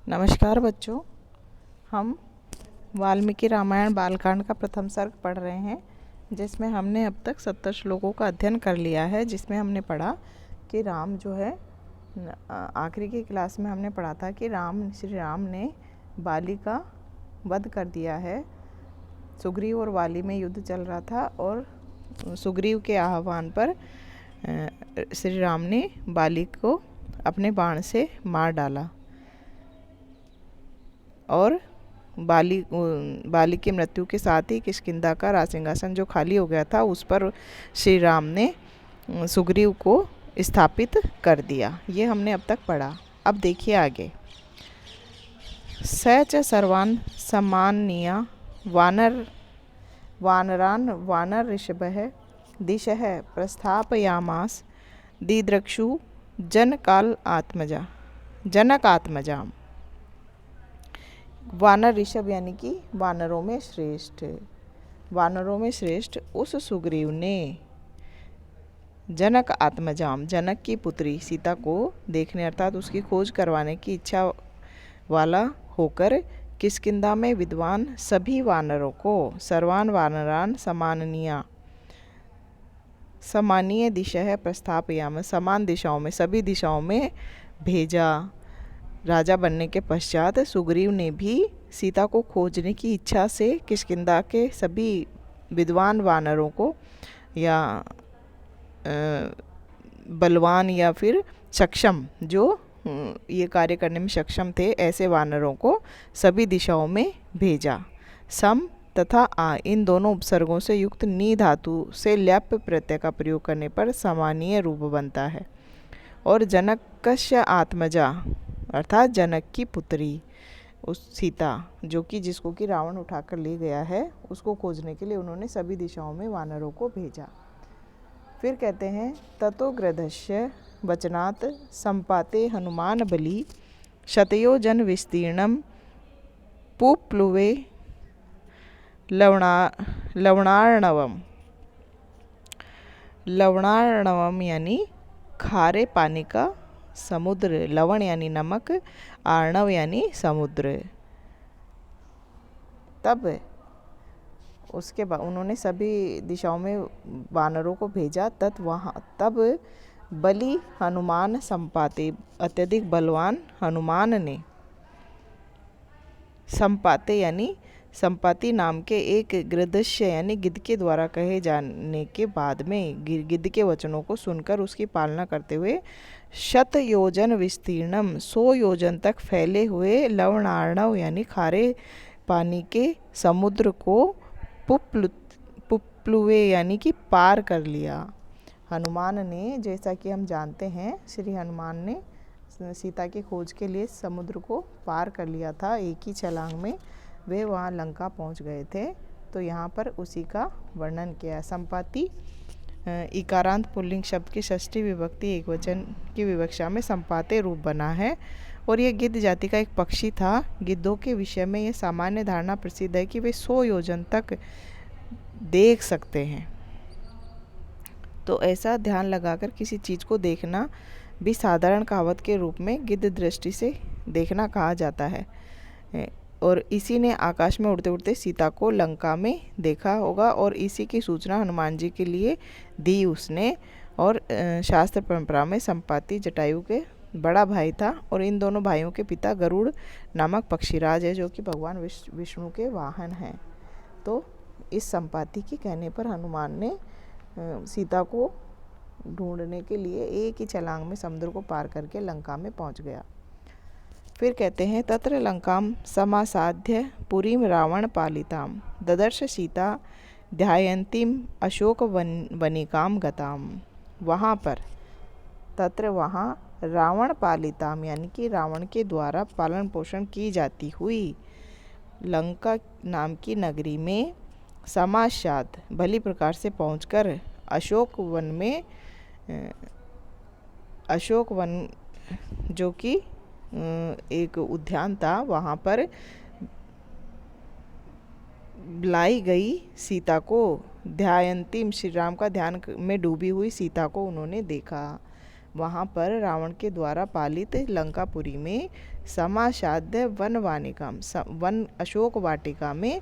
नमस्कार बच्चों, हम वाल्मीकि रामायण बालकांड का प्रथम सर्ग पढ़ रहे हैं, जिसमें हमने अब तक 70 श्लोकों का अध्ययन कर लिया है। जिसमें हमने पढ़ा कि राम जो है, आखिरी की क्लास में हमने पढ़ा था कि श्री राम ने बाली का वध कर दिया है। सुग्रीव और वाली में युद्ध चल रहा था और सुग्रीव के आह्वान पर श्री राम ने बाली को अपने बाण से मार डाला और बाली की मृत्यु के साथ ही किष्किंधा का राजसिंहासन जो खाली हो गया था, उस पर श्री राम ने सुग्रीव को स्थापित कर दिया। ये हमने अब तक पढ़ा। अब देखिए आगे। स च सर्वान् सम्माननीय वानरान् वानर ऋषभः दिशः प्रस्थापयामास दिदृक्षु जनकात्मजाम्। वानर ऋषभ यानी कि वानरों में श्रेष्ठ उस सुग्रीव ने जनक आत्मजाम, जनक की पुत्री सीता को देखने अर्थात उसकी खोज करवाने की इच्छा वाला होकर किष्किंधा में विद्वान सभी वानरों को सर्वान वानरान समानीय दिशा प्रस्थापयाम, समान दिशाओं में, सभी दिशाओं में भेजा। राजा बनने के पश्चात सुग्रीव ने भी सीता को खोजने की इच्छा से किष्किंधा के सभी विद्वान वानरों को या बलवान या फिर सक्षम, जो ये कार्य करने में सक्षम थे, ऐसे वानरों को सभी दिशाओं में भेजा। सम तथा आ इन दोनों उपसर्गों से युक्त नी धातु से ल्याप प्रत्यय का प्रयोग करने पर समानीय रूप बनता है। और जनकस्य आत्मजा अर्थात जनक की पुत्री उस सीता, जो कि जिसको कि रावण उठाकर ले गया है, उसको खोजने के लिए उन्होंने सभी दिशाओं में वानरों को भेजा। फिर कहते हैं ततो गृधस्य वचनात् संपाते हनुमान बली शतयो जन विस्तीर्णम पुप्लुवे लवणार्णवम यानी खारे पानी का समुद्र, लवण यानी नमक, आर्णव यानी समुद्र। तब उसके बाद उन्होंने सभी दिशाओं में वानरों को भेजा। तब बलि हनुमान संपाते, अत्यधिक बलवान हनुमान ने संपाते यानी संपाति नाम के एक गृधस्य यानी गिद्ध के द्वारा कहे जाने के बाद में गिद्ध के वचनों को सुनकर उसकी पालना करते हुए 100 योजन विस्तीर्णम 100 योजन तक फैले हुए लवणार्णव यानी खारे पानी के समुद्र को पुप्लुवे यानी कि पार कर लिया। हनुमान ने, जैसा कि हम जानते हैं, श्री हनुमान ने सीता की खोज के लिए समुद्र को पार कर लिया था। एक ही छलांग में वे वहाँ लंका पहुँच गए थे। तो यहाँ पर उसी का वर्णन किया। संपाति इकारांत पुल्लिंग शब्द की षष्ठी विभक्ति एकवचन की विवक्षा में संपाते रूप बना है और यह गिद्ध जाति का एक पक्षी था। गिद्धों के विषय में यह सामान्य धारणा प्रसिद्ध है कि वे 100 योजन तक देख सकते हैं। तो ऐसा ध्यान लगाकर किसी चीज़ को देखना भी साधारण कहावत के रूप में गिद्ध दृष्टि से देखना कहा जाता है। और इसी ने आकाश में उड़ते उड़ते सीता को लंका में देखा होगा और इसी की सूचना हनुमान जी के लिए दी उसने। और शास्त्र परंपरा में संपाति जटायु के बड़ा भाई था और इन दोनों भाइयों के पिता गरुड़ नामक पक्षीराज है, जो कि भगवान विष्णु के वाहन हैं। तो इस संपाति के कहने पर हनुमान ने सीता को ढूंढने के लिए एक ही छलांग में समुद्र को पार करके लंका में पहुंच गया। फिर कहते हैं तत्र लंकाम समासाध्य पुरीम रावण पालिताम ददर्श सीता ध्यायन्तीम अशोक वनिकाम गताम। वहाँ पर तत्र वहाँ रावण पालिताम यानी कि रावण के द्वारा पालन पोषण की जाती हुई लंका नाम की नगरी में समासाद भली प्रकार से पहुंचकर अशोक वन जो कि एक उद्यान था, वहाँ पर लाई गई सीता को ध्यायन्तीम श्री राम का ध्यान में डूबी हुई सीता को उन्होंने देखा। वहाँ पर रावण के द्वारा पालित लंकापुरी में समासाध्य वन अशोक वाटिका में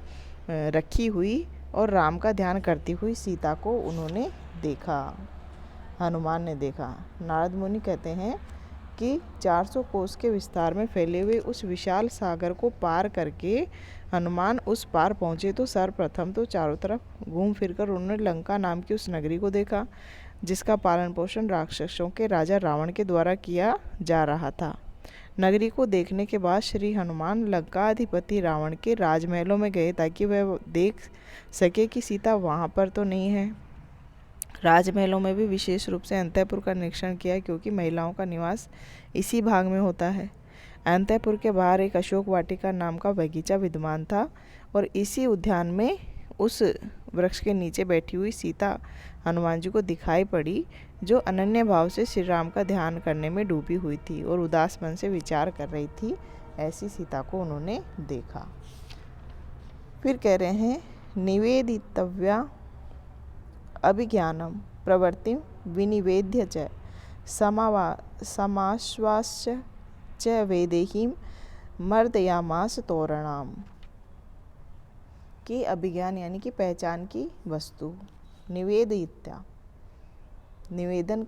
रखी हुई और राम का ध्यान करती हुई सीता को उन्होंने देखा, हनुमान ने देखा। नारद मुनि कहते हैं कि 400 कोस के विस्तार में फैले हुए उस विशाल सागर को पार करके हनुमान उस पार पहुँचे तो सर्वप्रथम तो चारों तरफ घूम फिरकर उन्होंने लंका नाम की उस नगरी को देखा, जिसका पालन पोषण राक्षसों के राजा रावण के द्वारा किया जा रहा था। नगरी को देखने के बाद श्री हनुमान लंकाधिपति रावण के राजमहलों में गए ताकि वह देख सके कि सीता वहाँ पर तो नहीं है। राजमहलों में भी विशेष रूप से अंतःपुर का निरीक्षण किया, क्योंकि महिलाओं का निवास इसी भाग में होता है। अंतःपुर के बाहर एक अशोक वाटिका नाम का बगीचा विद्यमान था और इसी उद्यान में उस वृक्ष के नीचे बैठी हुई सीता हनुमान जी को दिखाई पड़ी, जो अनन्य भाव से श्री राम का ध्यान करने में डूबी हुई थी और उदास मन से विचार कर रही थी। ऐसी सीता को उन्होंने देखा। फिर कह रहे हैं निवेदितव्या अभिज्ञानम प्रवृत्तिं विनिवेद्य च समाश्वास्य च वेदेहीं मर्दयामास तोरणाम। कि अभिज्ञान यानी कि पहचान की वस्तु, निवेदित्या निवेदन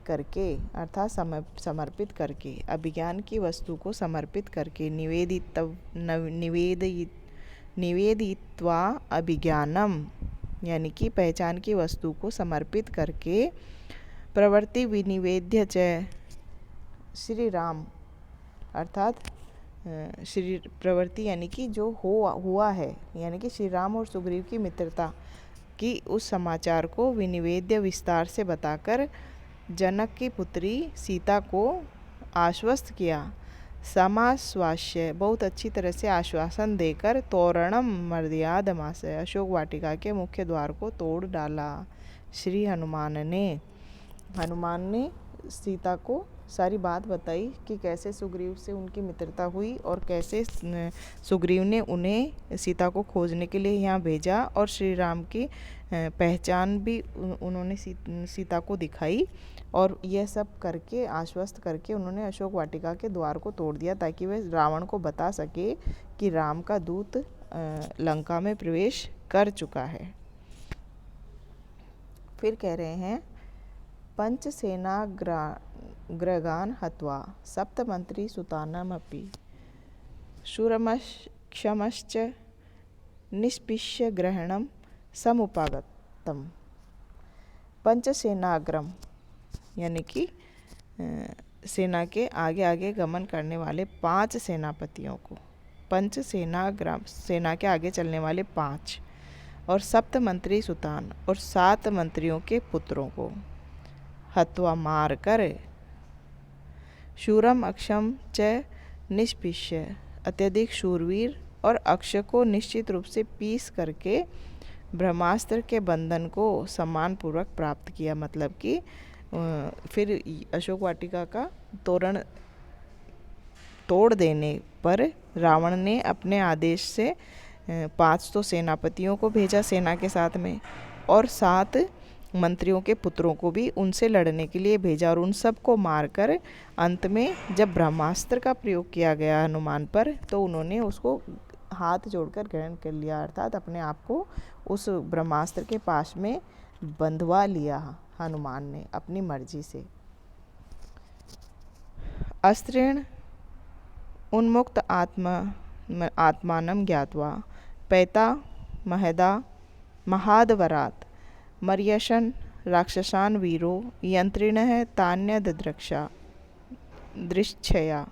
करके अर्थात समर्पित करके, अभिज्ञान की वस्तु को समर्पित करके, निवेदित्वा अभिज्ञानम यानी कि पहचान की वस्तु को समर्पित करके, प्रवृत्ति विनिवेद्य च श्री राम अर्थात श्री प्रवृत्ति यानी कि जो हुआ है, यानी कि श्री राम और सुग्रीव की मित्रता की उस समाचार को विनिवेद्य विस्तार से बताकर जनक की पुत्री सीता को आश्वस्त किया। समाश्वास्य बहुत अच्छी तरह से आश्वासन देकर तोरणम मर्यादमास अशोक वाटिका के मुख्य द्वार को तोड़ डाला। श्री हनुमान ने सीता को सारी बात बताई कि कैसे सुग्रीव से उनकी मित्रता हुई और कैसे सुग्रीव ने उन्हें सीता को खोजने के लिए यहाँ भेजा और श्री राम की पहचान भी उन्होंने सीता को दिखाई। और यह सब करके आश्वस्त करके उन्होंने अशोक वाटिका के द्वार को तोड़ दिया ताकि वह रावण को बता सके कि राम का दूत लंका में प्रवेश कर चुका है। फिर कह रहे हैं पंचसेनाग्रगान हत्वा सप्तमंत्री सुतानमपि शूरमक्षमश्च निष्पिष्य ग्रहणम समुपागतम। पंचसेनाग्रम यानी कि सेना के आगे आगे गमन करने वाले 5 सेनापतियों को, पंचसेनाग्रम सेना के आगे चलने वाले 5, और सप्त मंत्री सुतान और 7 मंत्रियों के पुत्रों को हत्वा मार कर, शूरम अक्षम च निष्पिष्य अत्यधिक शूरवीर और अक्ष को निश्चित रूप से पीस करके ब्रह्मास्त्र के बंधन को सम्मानपूर्वक प्राप्त किया। मतलब कि फिर अशोक वाटिका का तोरण तोड़ देने पर रावण ने अपने आदेश से 5 तो सेनापतियों को भेजा सेना के साथ में और 7 मंत्रियों के पुत्रों को भी उनसे लड़ने के लिए भेजा और उन सब को मारकर अंत में जब ब्रह्मास्त्र का प्रयोग किया गया हनुमान पर तो उन्होंने उसको हाथ जोड़कर ग्रहण कर लिया, अर्थात अपने आप को उस ब्रह्मास्त्र के पास में बंधवा लिया हनुमान ने अपनी मर्जी से। अस्त्रेण उन्मुक्त आत्मानं ज्ञात्वा पैता महदा महादवरात मर्यशन राक्षसान वीरो यंत्रिणः तान्यदृक्षा दृच्छया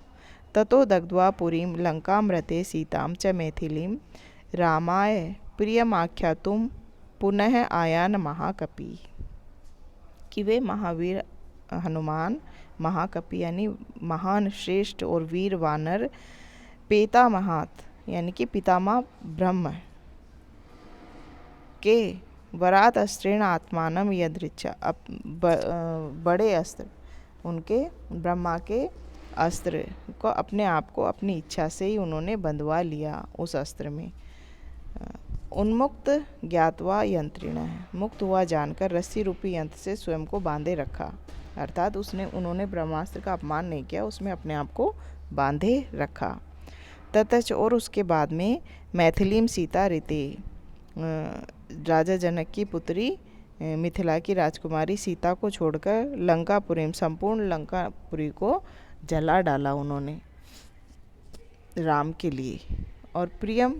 ततो दग्ध्वा पुरीं लंकामृते सीतां च मैथिलीं रामाय प्रियमाख्यातुं पुनः आयान महाकपि। कि वे महावीर हनुमान महाकपि यानी महान श्रेष्ठ और वीर वानर पेतामहात यानी कि पितामह ब्रह्म के वरात अस्त्रेण आत्मानम यदृच्छा बड़े अस्त्र उनके ब्रह्मा के अस्त्र को अपने आप को अपनी इच्छा से ही उन्होंने बंधवा लिया उस अस्त्र में। उन्मुक्त ज्ञातवा यंत्रिण मुक्त हुआ जानकर रस्सी रूपी यंत्र से स्वयं को बांधे रखा। अर्थात उन्होंने ब्रह्मास्त्र का अपमान नहीं किया, उसमें अपने आप को बांधे रखा। ततच और उसके बाद में मैथिलीम सीता रीति, राजा जनक की पुत्री मिथिला की राजकुमारी सीता को छोड़कर लंकापुरी, संपूर्ण लंकापुरी को जला डाला उन्होंने राम के लिए। और प्रियम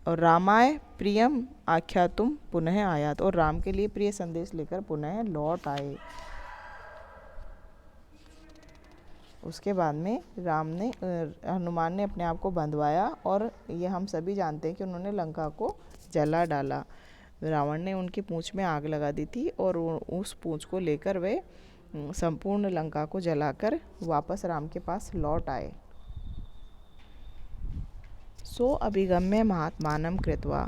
और रामाय प्रियम आख्यातुम पुनः आयात, और राम के लिए प्रिय संदेश लेकर पुनः लौट आए। उसके बाद में हनुमान ने अपने आप को बंधवाया, और ये हम सभी जानते हैं कि उन्होंने लंका को जला डाला। रावण ने उनकी पूंछ में आग लगा दी थी, और उस पूंछ को लेकर वे संपूर्ण लंका को जलाकर वापस राम के पास लौट आए। सो अभिगम्य महात्मानं कृत्वा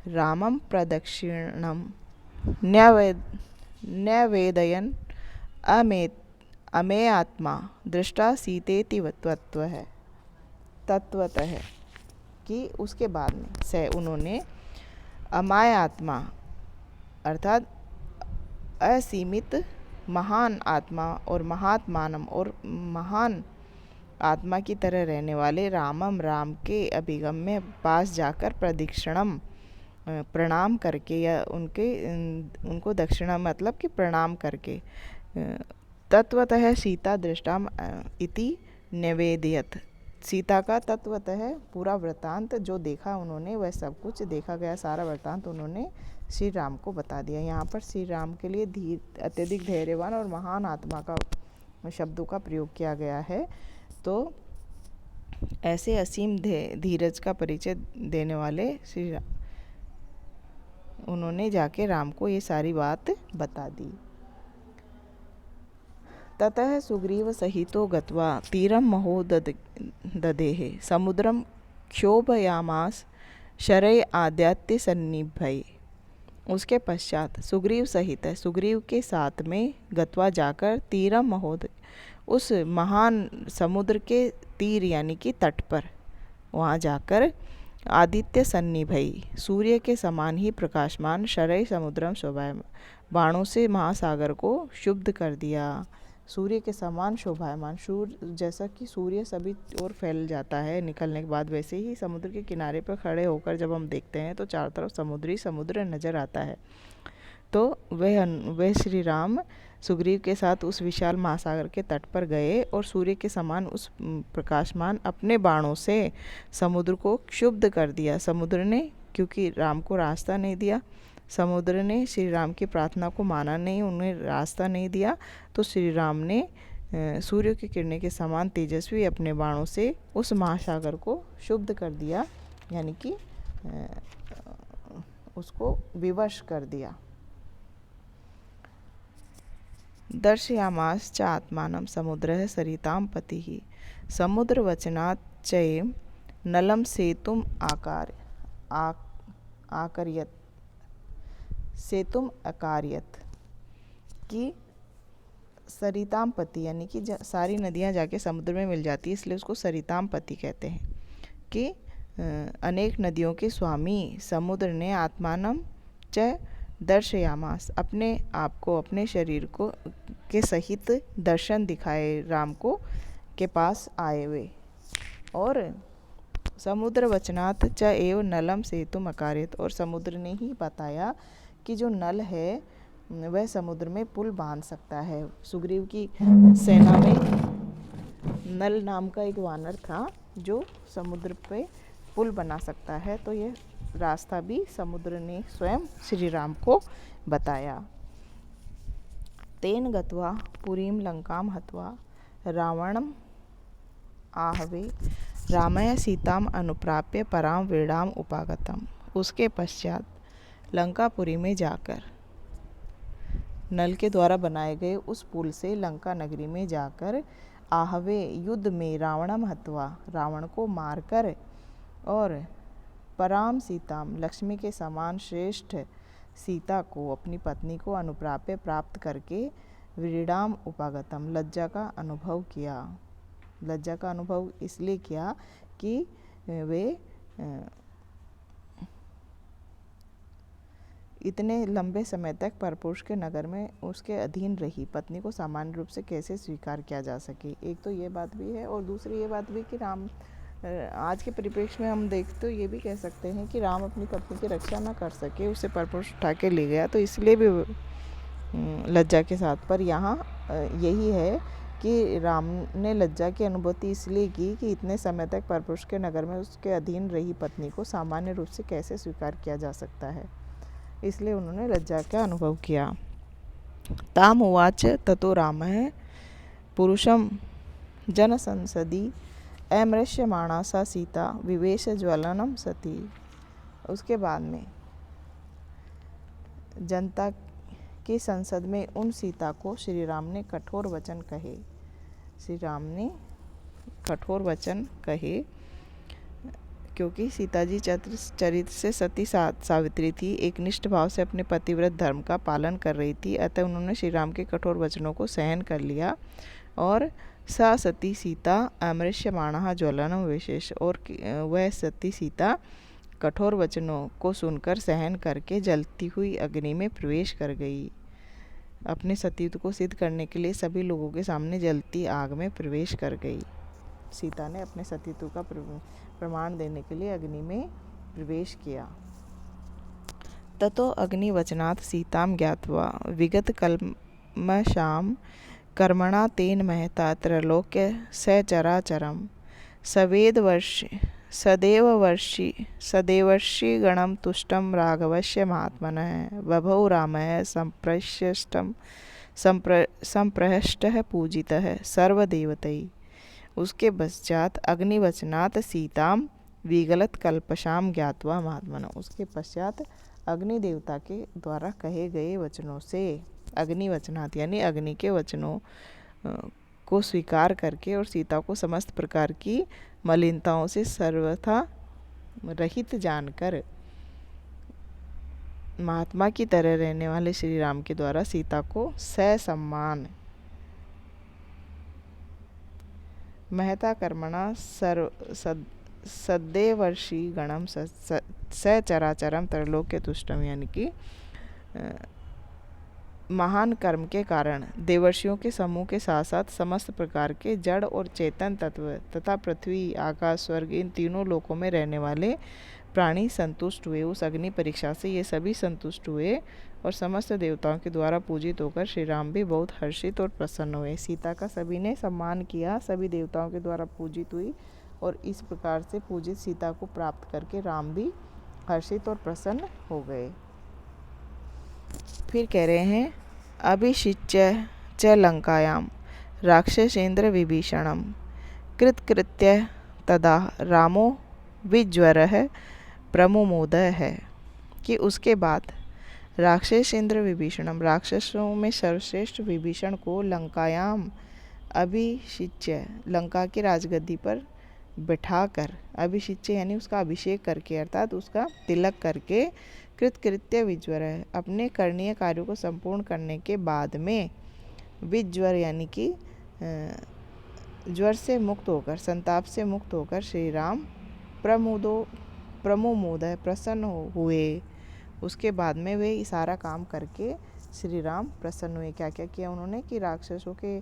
रामं प्रदक्षिणं न्यवेदयन् अमे आत्मा दृष्टा सीतेति तत्वतः, कि उसके बाद में उन्होंने अमाय आत्मा अर्थात असीमित महान आत्मा और महात्मानम और महान आत्मा की तरह रहने वाले रामम राम के अभिगम्य पास जाकर प्रदक्षिणम प्रणाम करके, या उनको दक्षिणा मतलब कि प्रणाम करके, तत्वतः सीता दृष्टा इति निवेदयत, सीता का तत्वतः पूरा वृत्तांत जो देखा उन्होंने, वह सब कुछ देखा गया सारा वृत्तांत उन्होंने श्री राम को बता दिया। यहाँ पर श्री राम के लिए अत्यधिक धैर्यवान और महान आत्मा का शब्दों का प्रयोग किया गया है। तो ऐसे असीम धीरज का परिचय देने वाले श्री राम, उन्होंने जाके राम को ये सारी बात बता दी। ततः सुग्रीव सहितो गत्वा तीरम महोदधेः समुद्रम क्षोभयामास शरय आद्यात्य सन्निभय। उसके पश्चात सुग्रीव सहित, सुग्रीव के साथ में गत्वा जाकर तीरम महोद, उस महान समुद्र के तीर यानी कि तट पर वहाँ जाकर आदित्य सन्निभई, सूर्य के समान ही प्रकाशमान, शरय समुद्रम शोभायमान, बाणों से महासागर को शुद्ध कर दिया। सूर्य के समान शोभायमान, जैसा कि सूर्य सभी ओर फैल जाता है निकलने के बाद, वैसे ही समुद्र के किनारे पर खड़े होकर जब हम देखते हैं तो चारों तरफ समुद्र नज़र आता है। तो वह श्री राम सुग्रीव के साथ उस विशाल महासागर के तट पर गए और सूर्य के समान उस प्रकाशमान अपने बाणों से समुद्र को क्षुब्ध कर दिया। समुद्र ने, क्योंकि राम को रास्ता नहीं दिया, समुद्र ने श्री राम की प्रार्थना को माना नहीं, उन्हें रास्ता नहीं दिया, तो श्री राम ने सूर्य की किरणें के समान तेजस्वी अपने बाणों से उस महासागर को शुद्ध कर दिया, यानी कि उसको विवश कर दिया। दर्शयामास च आत्मानं समुद्रः सरितां पतिः समुद्रवचनात् चैव नलं सेतुम् अकार्यत, कि सरिताम पति यानी कि सारी नदियाँ जाके समुद्र में मिल जाती है, इसलिए उसको सरिताम पति कहते हैं। कि अनेक नदियों के स्वामी समुद्र ने आत्मानम च दर्शयामास, अपने आप को, अपने शरीर को के सहित दर्शन दिखाए राम को के पास आए हुए, और समुद्र वचनात् च एव नलम सेतुम अकार्यत, और समुद्र ने ही बताया कि जो नल है वह समुद्र में पुल बांध सकता है। सुग्रीव की सेना में नल नाम का एक वानर था जो समुद्र पे पुल बना सकता है, तो यह रास्ता भी समुद्र ने स्वयं श्री राम को बताया। तेन गत्वा पुरीम लंकाम हत्वा रावणम आहवे रामय सीताम अनुप्राप्य पराम वेड़ाम उपागतम। उसके पश्चात लंकापुरी में जाकर नल के द्वारा बनाए गए उस पुल से लंका नगरी में जाकर आहवे युद्ध में रावणम हत्वा, रावण को मारकर, और पराम सीताम लक्ष्मी के समान श्रेष्ठ सीता को, अपनी पत्नी को अनुप्राप्य प्राप्त करके व्रीडाम उपागतम लज्जा का अनुभव किया। लज्जा का अनुभव इसलिए किया कि वे इतने लंबे समय तक परपुरुष के नगर में उसके अधीन रही पत्नी को सामान्य रूप से कैसे स्वीकार किया जा सके। एक तो ये बात भी है और दूसरी ये बात भी कि राम आज के परिप्रेक्ष्य में हम देख तो ये भी कह सकते हैं कि राम अपनी पत्नी की रक्षा ना कर सके, उसे परपुरुष उठा के ले गया, तो इसलिए भी लज्जा के साथ। पर यहाँ यही है कि राम ने लज्जा की अनुभूति इसलिए की कि इतने समय तक परपुरुष के नगर में उसके अधीन रही पत्नी को सामान्य रूप से कैसे स्वीकार किया जा सकता है, इसलिए उन्होंने लज्जा का अनुभव किया। ताम उवाच ततो रामः पुरुषं जनसंसदि अमृष्यमाणा सा सीता विवेश ज्वलनम सती। उसके बाद में जनता की संसद में उन सीता को श्री राम ने कठोर वचन कहे। श्री राम ने कठोर वचन कहे क्योंकि सीता जी चरित्र से सती सावित्री थी, एक निष्ठ भाव से अपने पतिव्रत धर्म का पालन कर रही थी, अतः उन्होंने श्री राम के कठोर वचनों को सहन कर लिया। और सा सती सीता अमृष्यमाणः ज्वलनम विशेष, और वह सती सीता कठोर वचनों को सुनकर सहन करके जलती हुई अग्नि में प्रवेश कर गई। अपने सतीत्व को सिद्ध करने के लिए सभी लोगों के सामने जलती आग में प्रवेश कर गई। सीता ने अपने सतीत्व का प्रमाण देने के लिए अग्नि में प्रवेश किया। ततो अग्निवचनात् सीतां ज्ञात्वा विगत कल्मषां कर्मणा तेन महता त्रैलोक्य सचराचरं सदेवर्षि गणं तुष्टं राघवस्य महात्मनः बभौ रामः संप्रहष्टः पूजितः सर्वदेवतैः। उसके पश्चात अग्निवचनात् सीतां विगलत कल्पशाम ज्ञात्वा महात्मनः, उसके पश्चात अग्नि देवता के द्वारा कहे गए वचनों से, अग्निवचनात् यानी अग्नि के वचनों को स्वीकार करके और सीता को समस्त प्रकार की मलिनताओं से सर्वथा रहित जानकर महात्मा की तरह रहने वाले श्री राम के द्वारा सीता को ससम्मान महता कर्मणा सदेवर्षि गणम सचराचरम त्रैलोक्य तुष्टम, यानी कि महान कर्म के कारण देवर्षियों के समूह के साथ साथ समस्त प्रकार के जड़ और चेतन तत्व तथा पृथ्वी, आकाश, स्वर्ग, इन तीनों लोकों में रहने वाले प्राणी संतुष्ट हुए। उस अग्नि परीक्षा से ये सभी संतुष्ट हुए और समस्त देवताओं के द्वारा पूजित होकर श्री राम भी बहुत हर्षित और प्रसन्न हुए। सीता का सभी ने सम्मान किया, सभी देवताओं के द्वारा पूजित हुई और इस प्रकार से पूजित सीता को प्राप्त करके राम भी हर्षित और प्रसन्न हो गए। फिर कह रहे हैं अभिषिच्य च लंकायाम राक्षसेन्द्र विभीषणम कृतकृत्य तदा रामो विज्वरः प्रमुमोदः है, कि उसके बाद राक्षसेन्द्र विभीषणम, राक्षसों में सर्वश्रेष्ठ विभीषण को लंकायाम अभिषिच्य, लंका की राजगद्दी पर बिठाकर, अभिषिच्य यानी उसका अभिषेक करके अर्थात उसका तिलक करके, कृतकृत्य विज्वर है, अपने करणीय कार्यों को संपूर्ण करने के बाद में, विज्वर यानी कि ज्वर से मुक्त होकर, संताप से मुक्त होकर श्री राम प्रमुमोद है, प्रसन्न हुए। उसके बाद में वे सारा काम करके श्री राम प्रसन्न हुए। क्या क्या किया उन्होंने कि राक्षसों के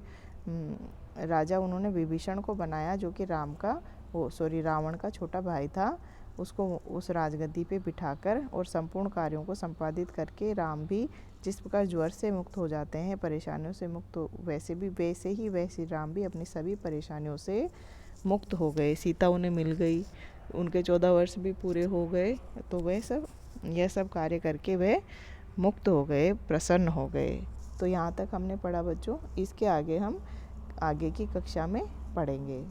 राजा उन्होंने विभीषण को बनाया, जो कि रावण का छोटा भाई था। उसको उस राजगद्दी पे बिठाकर और संपूर्ण कार्यों को संपादित करके राम भी जिस प्रकार ज्वर से मुक्त हो जाते हैं, परेशानियों से मुक्त वैसे ही वह श्री राम भी अपनी सभी परेशानियों से मुक्त हो गए। सीता उन्हें मिल गई, उनके 14 वर्ष भी पूरे हो गए, तो यह सब कार्य करके वे मुक्त हो गए, प्रसन्न हो गए। तो यहाँ तक हमने पढ़ा बच्चों। इसके आगे हम आगे की कक्षा में पढ़ेंगे।